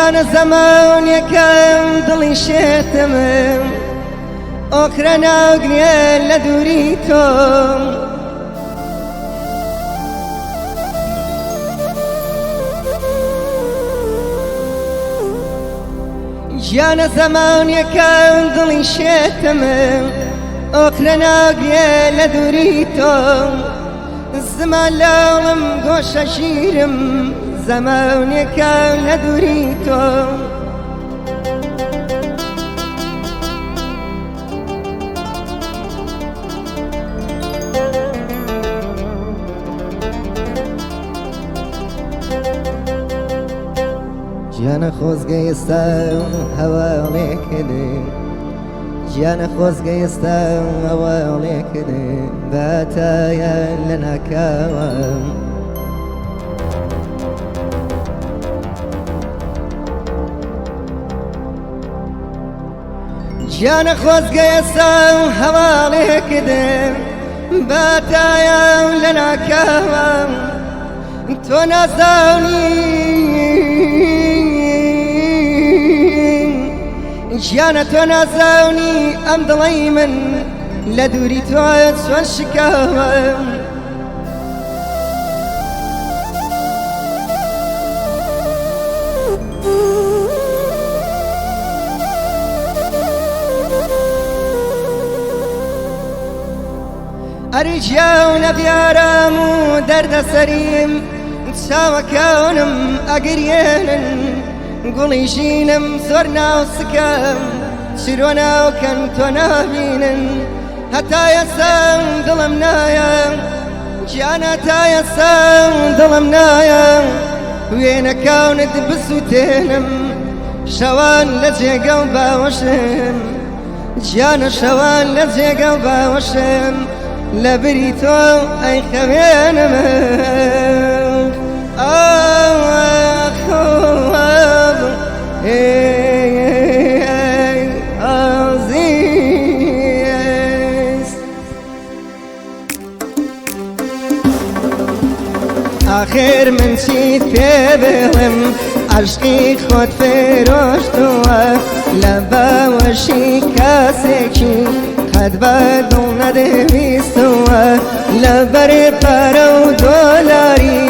جان زمان یکم دلی شتمم آخر ناگریه لدوری تو جان زمان یکم دلی شتمم آخر ناگریه لدوری تو زمان لالم گوش شیرم زمان یکم لدوری تو جان خوزگه استم حوالی کده جان خوزگه استم حوالی کده باتایا لنا کام جان خوزگه استم حوالی کده باتایا لنا کام تو نزدونی جانا تو نازوني ام دڵی من لە دووری تۆ چۆن شکاوم ئەری گیاو نەبیارم و دەردەسەریم چاوەکەونم ئەگرێنن گوڵی ژینم زۆر ناوسکەم چیرۆ ناوکەن تۆ نابینن هەتا ئێستا دڵم نایە گیان هەتا ئێستا دڵم نایە وێنەکەونت بسووتێنم شەوان لە جێگەڵ باوەشم گیانە شەوان لە جێگەڵ باوەشم لە بری تۆ ئەی خەوێنم آخر من چیت پێ بڵێم عەشقی خۆت فرۆشتووە لە باوەشی کەسێکی قەت بە دڵ نەدەویستووە لەبەر پارە و دۆلاری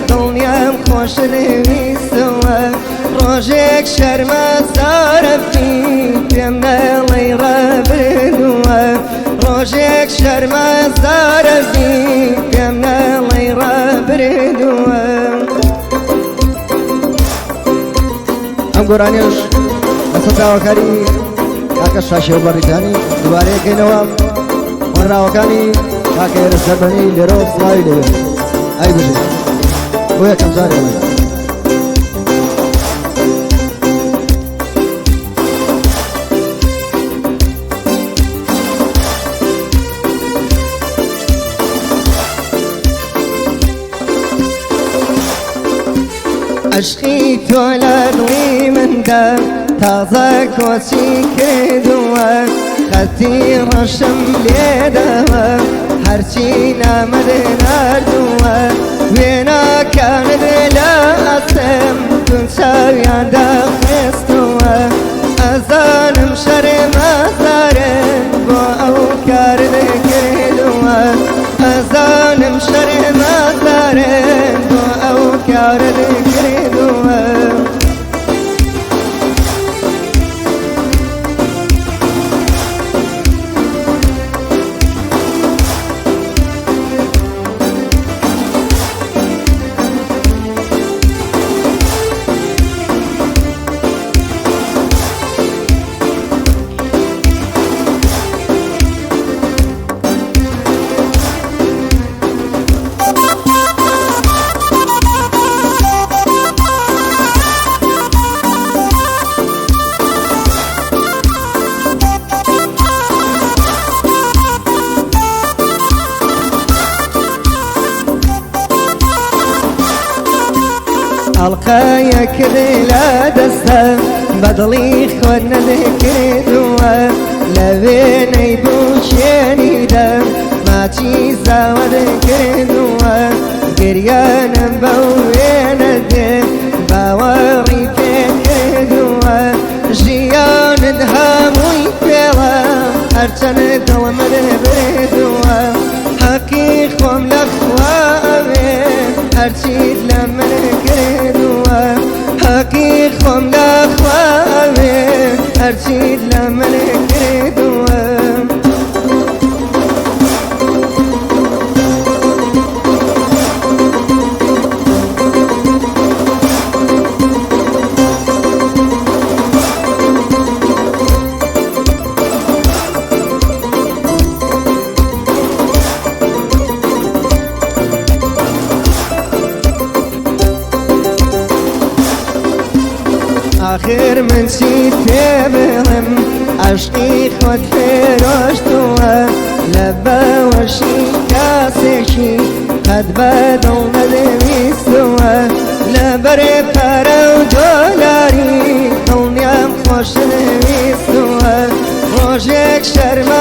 دڵنیام خۆش دەویستووە ڕۆژێک شەرمەزارەفی پێم نەڵێی ڕابردووە ڕۆژێک شەرمەزارەفی پێم نەڵێی ڕابردووە ئەم گۆرانیش بەسەر داواکاری کاکە شاشێ و بەڕیتانی دووارەیەکەینەوە وەنراوەکانی کاکە ئێرە سەربەنی لێرە و سڵاوی لەوێ ئای بژێت بۆ یەکەم جارێ عشقی تۆ لە دڵی مندا تازە کۆچی کردووە خەتی ڕەشم لێداوە هەرچی نامەدە ناردووە وێنەکانت لە ئەستم تون چاویان داخستووە ئەزانم شەرمەزارن بۆ ئەو کارت کردووە ئەزانم شەرمەزارن بۆ ئەو کارت کردووە ئەڵقەیەک لە دەستە بەدڵی خۆت نەدەکردووە لە وێنەی دووشێنیدا ماچی زاوە دەکردووە گریانم بەو وێنە دێ باوەڕی پێ بێت هەمووی پێڵە هەرچەنە دڵم بێدووە حەقی خۆم لە خواوێ هەرچیت لە من کردووە حەقی خۆم لە خواوێ هەرچیت لە من کردووە آخر من چیت پێ بڵێم عەشقی خۆت فرۆشتووە لە بەوەشی کاسێکی قەت بەدڵ نەدەویستووە لەبەرێ پارە و دۆلاری دڵنیام خۆش نەویستووە ڕۆژێک شەرمە